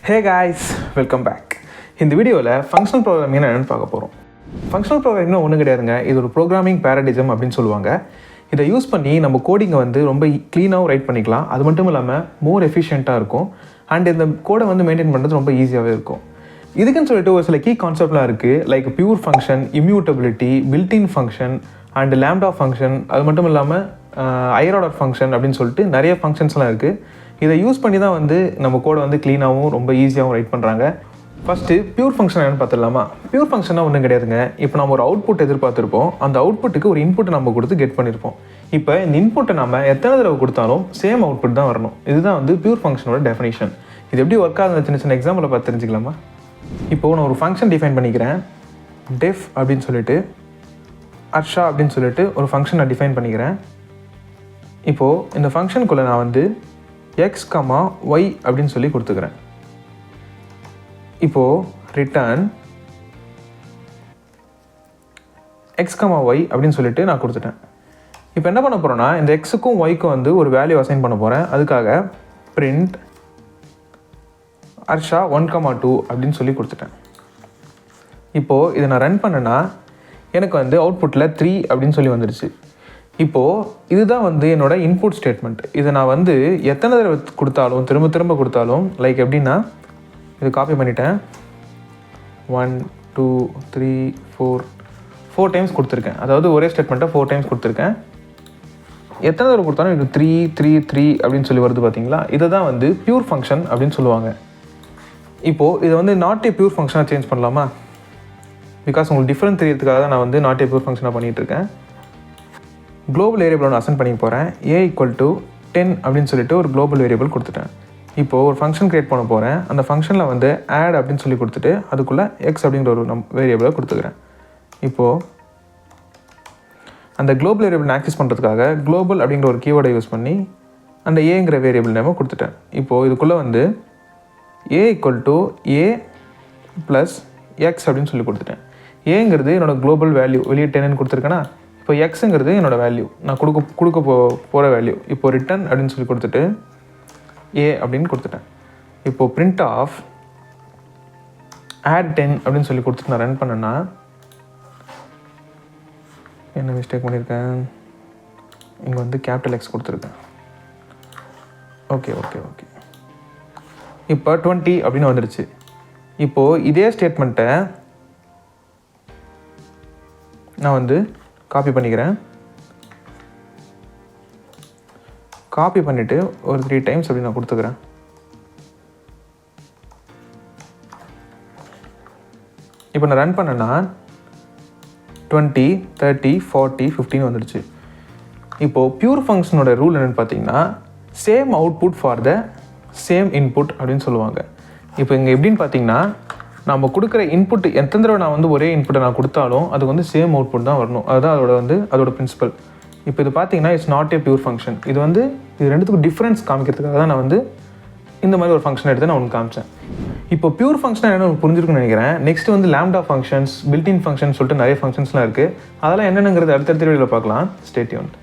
Hey guys, welcome back. இந்த வீடியோவில் functional programming என்னென்னு பார்க்க போகிறோம். ஃபங்க்ஷனல் ப்ரோக்ராமிங்னா ஒன்றும் கிடையாதுங்க, இது ஒரு ப்ரோக்ராமிங் பேரடிசம் அப்படின்னு சொல்லுவாங்க. இதை யூஸ் பண்ணி நம்ம கோடிங்கை ரொம்ப க்ளீனாகவும் ரைட் பண்ணிக்கலாம். அது மட்டும் இல்லாமல் மோர் எஃபிஷியண்ட்டாக இருக்கும். அண்ட் இந்த கோடை மெயின்டைன் பண்ணுறது ரொம்ப ஈஸியாகவே இருக்கும். இதுக்குன்னு சொல்லிட்டு ஒரு சில கீ கான்செப்ட்லாம் இருக்குது. Like pure function, immutability, built-in function and lambda function. அது மட்டும் இல்லாமல் ஹையர் ஆர்டர் ஃபங்க்ஷன் அப்படின்னு சொல்லிட்டு நிறைய ஃபங்க்ஷன்ஸ்லாம் இருக்குது. இதை யூஸ் பண்ணி தான் நம்ம கோடை க்ளீனாகவும் ரொம்ப ஈஸியாகவும் ரைட் பண்ணுறாங்க. ஃபஸ்ட்டு பியூர் ஃபங்க்ஷன் என்னென்னு பார்த்துடலாமா? பியூர் ஃபங்க்ஷனாக ஒன்றும் கிடையாதுங்க. இப்போ நம்ம ஒரு அவுட்புட் எதிர்பார்த்துருப்போம். அந்த அவுட்புட்டுக்கு ஒரு இன்புட்டை நம்ம கொடுத்து கெட் பண்ணியிருப்போம். இப்போ இந்த இன்புட்டை நம்ம எத்தனை தடவை கொடுத்தாலும் சேம் அவுட்புட் தான் வரணும். இதுதான் பியூர் ஃபங்க்ஷனோட டெஃபினேஷன். இது எப்படி ஒர்க் ஆகுது சின்ன சின்ன எக்ஸாம்பிளை பார்த்து தெரிஞ்சுக்கலாமா? இப்போது நான் ஒரு ஃபங்க்ஷன் டிஃபைன் பண்ணிக்கிறேன். டெஃப் அப்படின்னு சொல்லிட்டு அர்ஷா அப்படின்னு சொல்லிட்டு ஒரு ஃபங்க்ஷன் நான் டிஃபைன் பண்ணிக்கிறேன். இப்போது இந்த ஃபங்க்ஷனுக்குள்ளே நான் x, y அப்படின்னு சொல்லி கொடுத்துக்கிறேன். இப்போது ரிட்டர்ன் x, y அப்படின்னு சொல்லிட்டு நான் கொடுத்துட்டேன். இப்போ என்ன பண்ண போகிறேன்னா, இந்த எக்ஸுக்கும் ஒய்க்கும் ஒரு வேல்யூ அசைன் பண்ண போகிறேன். அதுக்காக பிரிண்ட் அர்ஷா 1, 2 அப்படின்னு சொல்லி கொடுத்துட்டேன். இப்போது இதை நான் ரன் பண்ணேன்னா எனக்கு அவுட்புட்டில் 3 அப்படின்னு சொல்லி வந்துடுச்சு. இப்போது இதுதான் என்னோட இன்புட் ஸ்டேட்மெண்ட். இதை நான் எத்தனை தடவை கொடுத்தாலும் திரும்ப திரும்ப கொடுத்தாலும், லைக் எப்படின்னா, இது காப்பி பண்ணிட்டேன். 1, 2, 3, 4 டைம்ஸ் கொடுத்துருக்கேன். அதாவது ஒரே ஸ்டேட்மெண்ட்டை 4 டைம்ஸ் கொடுத்துருக்கேன். எத்தனை தடவை கொடுத்தாலும் எனக்கு 3, 3, 3 அப்படின்னு சொல்லி வருது பார்த்தீங்களா? இதை தான் பியூர் ஃபங்க்ஷன் அப்படின்னு சொல்லுவாங்க. இப்போது இதை நாட் ஏ பியூர் ஃபங்க்ஷனாக சேஞ்ச் பண்ணலாமா? பிகாஸ் உங்களுக்கு டிஃப்ரெண்ட் தெரியறதுக்காக தான் நான் நாட் ஏ பியூர் ஃபங்க்ஷனாக பண்ணிகிட்ருக்கேன். குளோபல் வேரியபிள் ஒன்று அசைன் பண்ணிக்க போகிறேன். a = 10 அப்படின்னு சொல்லிட்டு ஒரு குளோபல் வேரியபிள் கொடுத்துட்டேன். இப்போது ஒரு ஃபங்க்ஷன் க்ரியேட் பண்ண போகிறேன். அந்த ஃபங்க்ஷனில் ஆட் அப்படின்னு சொல்லி கொடுத்துட்டு அதுக்குள்ளே x அப்படிங்கிற ஒரு வேரியபிளை கொடுத்துக்கிறேன். இப்போது அந்த குளோபல் வேரியபிள் ஆக்சஸ் பண்ணுறதுக்காக குளோபல் அப்படிங்கிற ஒரு கீவேர்டை யூஸ் பண்ணி அந்த ஏங்கிற வேரியபிள் நேமை கொடுத்துட்டேன். இப்போது இதுக்குள்ளே a = a + x அப்படின்னு சொல்லி கொடுத்துட்டேன். ஏங்கிறது என்னோடய குளோபல் வேல்யூ, வெளியே 10ன்னு கொடுத்துருக்கேன்னா, இப்போ எக்ஸுங்கிறது என்னோடய வேல்யூ, நான் கொடுக்க போகிற வேல்யூ. இப்போது ரிட்டன் அப்படின்னு சொல்லி கொடுத்துட்டு ஏ அப்படின்னு கொடுத்துட்டேன். இப்போது பிரிண்ட் ஆஃப் ஆட் 10 அப்படின்னு சொல்லி கொடுத்துட்டு நான் ரன் பண்ணேன்னா, என்ன மிஸ்டேக் பண்ணியிருக்கேன், இங்கே கேபிட்டல் எக்ஸ் கொடுத்துருக்கேன். ஓகே ஓகே ஓகே இப்போ 20 அப்படின்னு வந்துடுச்சு. இப்போது இதே ஸ்டேட்மெண்ட்டை நான் காப்பி பண்ணிக்கிறேன். காப்பி பண்ணிவிட்டு ஒரு 3 டைம்ஸ் அப்படி நான் கொடுத்துக்கிறேன். இப்போ நான் ரன் பண்ணேன்னா 20, 30, 40, 15 வந்துடுச்சு. இப்போது பியூர் ஃபங்க்ஷனோட ரூல் என்னென்னு பார்த்தீங்கன்னா, same output for the same input அப்படின்னு சொல்லுவாங்க. இப்போ இங்கே எப்படின்னு பார்த்தீங்கன்னா, நம்ம கொடுக்குற இன்புட் எத்தனை தடவை நான் ஒரே இன்புட்டை நான் கொடுத்தாலும் அதுக்கு சேம் அவுட்புட் தான் வரணும். அதுதான் அதோட பிரின்சிபல். இப்போ இது பார்த்தீங்கன்னா, it's not a pure function. இது இது ரெண்டுத்துக்கும் டிஃப்ரென்ஸ் காமிக்கிறதுக்காக தான் நான் இந்த மாதிரி ஒரு ஃபங்க்ஷன் எடுத்து நான் ஒன்று காமிச்சேன். இப்போ பியூர் ஃபங்க்ஷன் என்னென்னு புரிஞ்சிருக்குன்னு நினைக்கிறேன். Next lambda functions, built-in function சொல்லிட்டு நிறைய ஃபங்க்ஷன்ஸ்லாம் இருக்குது. அதெல்லாம் என்னென்னங்கிறது அடுத்தடுத்த வீடியோவில் பார்க்கலாம். Stay tuned.